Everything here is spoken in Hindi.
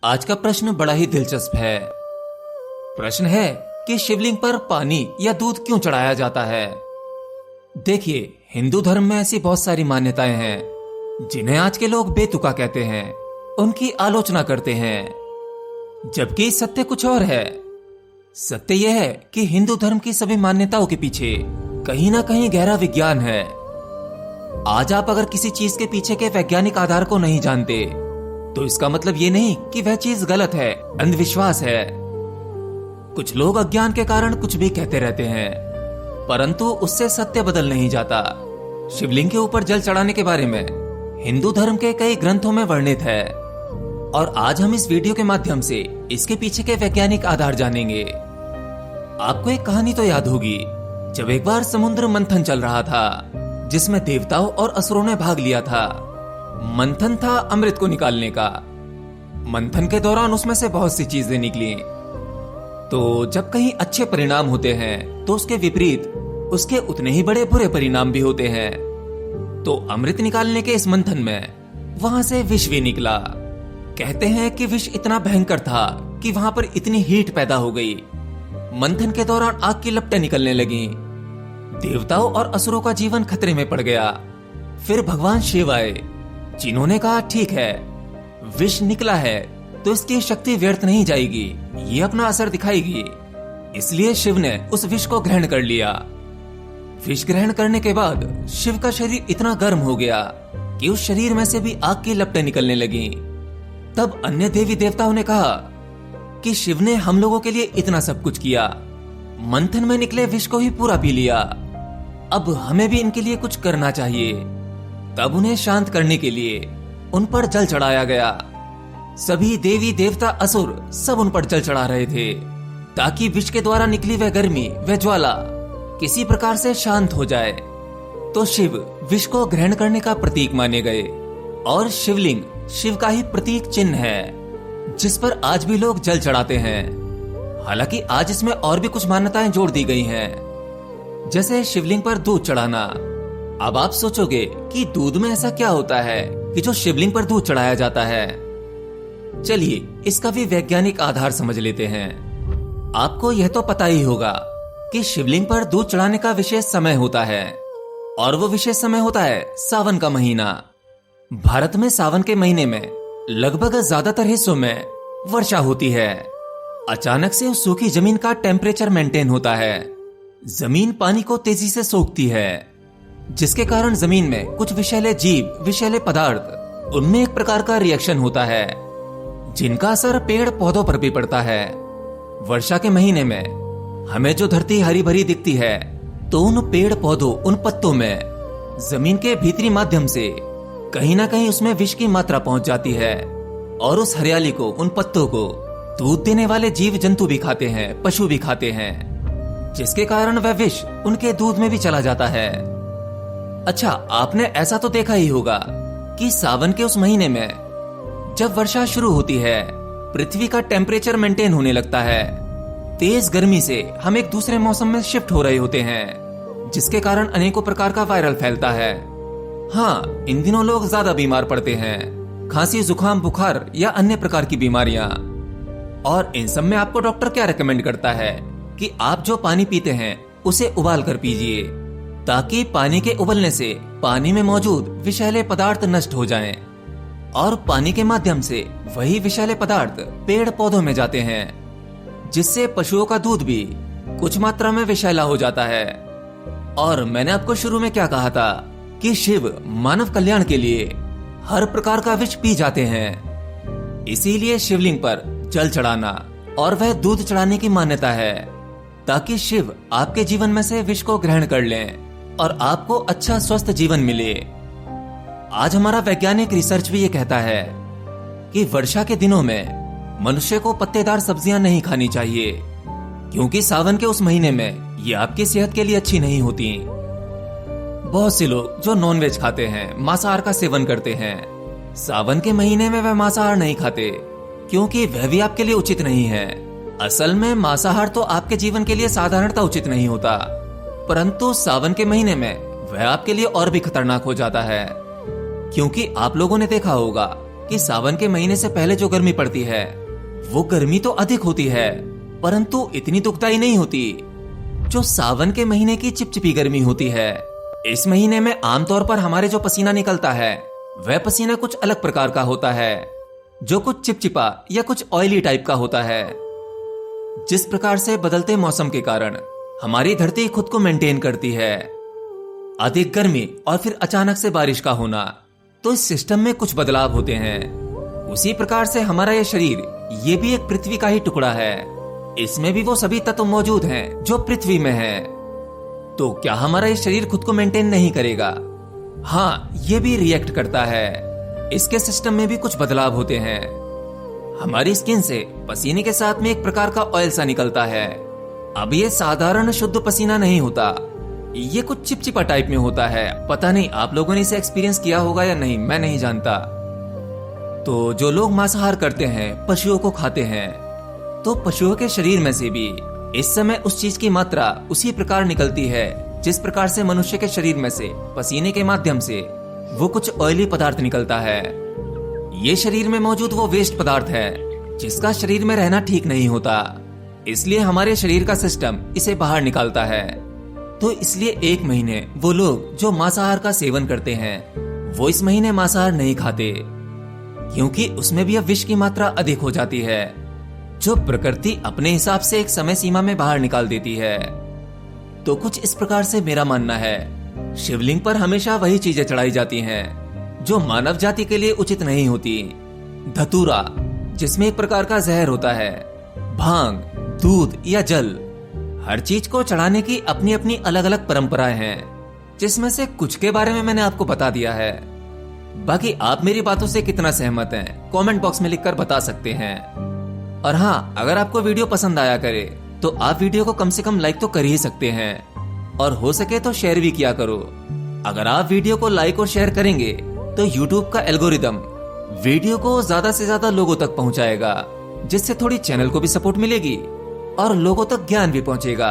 आज का प्रश्न बड़ा ही दिलचस्प है। प्रश्न है कि शिवलिंग पर पानी या दूध क्यों चढ़ाया जाता है। देखिए, हिंदू धर्म में ऐसी बहुत सारी मान्यताएं हैं जिन्हें आज के लोग बेतुका कहते हैं, उनकी आलोचना करते हैं, जबकि सत्य कुछ और है। सत्य यह है कि हिंदू धर्म की सभी मान्यताओं के पीछे कहीं ना कहीं गहरा विज्ञान है। आज आप अगर किसी चीज के पीछे के वैज्ञानिक आधार को नहीं जानते तो इसका मतलब ये नहीं कि वह चीज गलत है, अंधविश्वास है। कुछ लोग अज्ञान के कारण कुछ भी कहते रहते हैं, परंतु उससे सत्य बदल नहीं जाता। शिवलिंग के ऊपर जल चढ़ाने के बारे में हिंदू धर्म के कई ग्रंथों में वर्णित है और आज हम इस वीडियो के माध्यम से इसके पीछे के वैज्ञानिक आधार जानेंगे। आपको एक कहानी तो याद होगी, जब एक बार समुद्र मंथन चल रहा था जिसमें देवताओं और असुरों ने भाग लिया था। मंथन था अमृत को निकालने का। मंथन के दौरान उसमें से बहुत सी चीजें निकली। तो जब कहीं अच्छे परिणाम होते हैं तो उसके विपरीत उसके उतने ही बड़े बुरे परिणाम भी होते हैं। तो अमृत निकालने के इस मंथन में वहां से विष भी निकला। कहते हैं कि विष इतना भयंकर था कि वहां पर इतनी हीट पैदा हो गई। मंथन के दौरान आग की लपटें निकलने लगी। देवताओं और असुरों का जीवन खतरे में पड़ गया। फिर भगवान शिव आए, जिन्होंने कहा ठीक है, विष निकला है तो इसकी शक्ति व्यर्थ नहीं जाएगी, ये अपना असर दिखाएगी। इसलिए शिव ने उस विष को ग्रहण कर लिया। विष ग्रहण करने के बाद शिव का शरीर इतना गर्म हो गया कि उस शरीर में से भी आग की लपटें निकलने लगी। तब अन्य देवी देवताओं ने कहा कि शिव ने हम लोगों के लिए इतना सब कुछ किया, मंथन में निकले विष को ही पूरा पी लिया, अब हमें भी इनके लिए कुछ करना चाहिए। तब उन्हें शांत करने के लिए उन पर जल चढ़ाया गया। सभी देवी देवता असुर सब उन पर जल चढ़ा रहे थे ताकि विष के द्वारा निकली वह गर्मी, वह ज्वाला किसी प्रकार से शांत हो जाए। तो शिव विष को ग्रहण करने का प्रतीक माने गए और शिवलिंग शिव का ही प्रतीक चिन्ह है, जिस पर आज भी लोग जल चढ़ाते हैं। हालांकि आज इसमें और भी कुछ मान्यताएं जोड़ दी गई हैं, जैसे शिवलिंग पर दूध चढ़ाना। अब आप सोचोगे कि दूध में ऐसा क्या होता है कि जो शिवलिंग पर दूध चढ़ाया जाता है। चलिए इसका भी वैज्ञानिक आधार समझ लेते हैं। आपको यह तो पता ही होगा कि शिवलिंग पर दूध चढ़ाने का विशेष समय होता है और वो विशेष समय होता है सावन का महीना। भारत में सावन के महीने में लगभग ज्यादातर हिस्सों में वर्षा होती है। अचानक से उस सूखी जमीन का टेम्परेचर मेंटेन होता है। जमीन पानी को तेजी से सोखती है, जिसके कारण जमीन में कुछ विषैले जीव, विषैले पदार्थ, उनमें एक प्रकार का रिएक्शन होता है जिनका असर पेड़ पौधों पर भी पड़ता है। वर्षा के महीने में हमें जो धरती हरी भरी दिखती है, तो उन पेड़ पौधों, उन पत्तों में जमीन के भीतरी माध्यम से कहीं ना कहीं उसमें विष की मात्रा पहुंच जाती है और उस हरियाली को, उन पत्तों को दूध देने वाले जीव जंतु भी खाते हैं, पशु भी खाते हैं, जिसके कारण वह विष उनके दूध में भी चला जाता है। अच्छा, आपने ऐसा तो देखा ही होगा कि सावन के उस महीने में जब वर्षा शुरू होती है, पृथ्वी का टेम्परेचर मेंटेन होने लगता है। तेज गर्मी से हम एक दूसरे मौसम में शिफ्ट हो रहे होते हैं, जिसके कारण अनेकों प्रकार का वायरल फैलता है। हाँ, इन दिनों लोग ज्यादा बीमार पड़ते हैं, खांसी, जुकाम, बुखार या अन्य प्रकार की बीमारियां। और इन सब में आपको डॉक्टर क्या रेकमेंड करता है कि आप जो पानी पीते हैं उसे उबाल कर पीजिए, ताकि पानी के उबलने से पानी में मौजूद विषैले पदार्थ नष्ट हो जाएं और पानी के माध्यम से वही विषैले पदार्थ पेड़ पौधों में जाते हैं, जिससे पशुओं का दूध भी कुछ मात्रा में विषैला हो जाता है। और मैंने आपको शुरू में क्या कहा था कि शिव मानव कल्याण के लिए हर प्रकार का विष पी जाते हैं। इसीलिए शिवलिंग पर जल चढ़ाना और वह दूध चढ़ाने की मान्यता है, ताकि शिव आपके जीवन में से विष को ग्रहण कर लें और आपको अच्छा स्वस्थ जीवन मिले। आज हमारा वैज्ञानिक रिसर्च भी ये कहता है कि वर्षा के दिनों में मनुष्य को पत्तेदार सब्जियां नहीं खानी चाहिए, क्योंकि सावन के उस महीने में ये आपकी सेहत के लिए अच्छी नहीं होती। बहुत से लोग जो नॉनवेज खाते हैं, मांसाहार का सेवन करते हैं, सावन के महीने में वह मांसाहार नहीं खाते, क्योंकि वह भी आपके लिए उचित नहीं है। असल में मांसाहार तो आपके जीवन के लिए साधारणता उचित नहीं होता, परंतु सावन के महीने में वह आपके लिए और भी खतरनाक हो जाता है, क्योंकि आप लोगों ने देखा होगा कि सावन के महीने से पहले जो गर्मी पड़ती है वो गर्मी तो अधिक होती है, परंतु इतनी दुखदाई नहीं होती जो सावन के महीने की चिपचिपी गर्मी होती है। इस महीने में आमतौर पर हमारे जो पसीना निकलता है वह पसीना कुछ अलग प्रकार का होता है, जो कुछ चिपचिपा या कुछ ऑयली टाइप का होता है। जिस प्रकार से बदलते मौसम के कारण हमारी धरती खुद को मेंटेन करती है, अधिक गर्मी और फिर अचानक से बारिश का होना, तो इस सिस्टम में कुछ बदलाव होते हैं। उसी प्रकार से हमारा यह शरीर ये भी एक पृथ्वी का ही टुकड़ा है। इसमें भी वो सभी तत्व मौजूद हैं जो पृथ्वी में है। तो क्या हमारा ये शरीर खुद को मेंटेन नहीं करेगा? हाँ, ये भी रिएक्ट करता है। इसके सिस्टम में भी कुछ बदलाव होते हैं। हमारी स्किन से पसीने के साथ में एक प्रकार का ऑयल सा निकलता है। अब ये साधारण शुद्ध पसीना नहीं होता, ये कुछ चिपचिपा टाइप में होता है। पता नहीं आप लोगों ने इसे एक्सपीरियंस किया होगा या नहीं, मैं नहीं जानता। तो जो लोग मांसाहार करते हैं, पशुओं को खाते हैं, तो पशुओं के शरीर में से भी इस समय उस चीज की मात्रा उसी प्रकार निकलती है जिस प्रकार से मनुष्य के शरीर में से पसीने के माध्यम से वो कुछ ऑयली पदार्थ निकलता है। ये शरीर में मौजूद वो वेस्ट पदार्थ है जिसका शरीर में रहना ठीक नहीं होता, इसलिए हमारे शरीर का सिस्टम इसे बाहर निकालता है। तो इसलिए एक महीने वो लोग जो मांसाहार का सेवन करते हैं वो इस महीने मांसाहार नहीं खाते, क्योंकि उसमें भी अब विष की मात्रा अधिक हो जाती है, जो प्रकृति अपने हिसाब से एक समय सीमा में बाहर निकाल देती है। तो कुछ इस प्रकार से मेरा मानना है, शिवलिंग पर हमेशा वही चीजें चढ़ाई जाती हैं जो मानव जाति के लिए उचित नहीं होती। धतूरा, जिसमें एक प्रकार का जहर होता है, भांग, दूध या जल, हर चीज को चढ़ाने की अपनी अपनी अलग अलग परंपराएं हैं, जिसमें से कुछ के बारे में मैंने आपको बता दिया है। बाकी आप मेरी बातों से कितना सहमत हैं, कमेंट बॉक्स में लिखकर बता सकते हैं। और हाँ, अगर आपको वीडियो पसंद आया करे तो आप वीडियो को कम से कम लाइक तो कर ही सकते हैं, और हो सके तो शेयर भी किया करो। अगर आप वीडियो को लाइक और शेयर करेंगे तो यूट्यूब का एल्गोरिदम वीडियो को ज्यादा से ज्यादा लोगों तक पहुंचाएगा, जिससे थोड़ी चैनल को भी सपोर्ट मिलेगी और लोगों तक ज्ञान भी पहुंचेगा।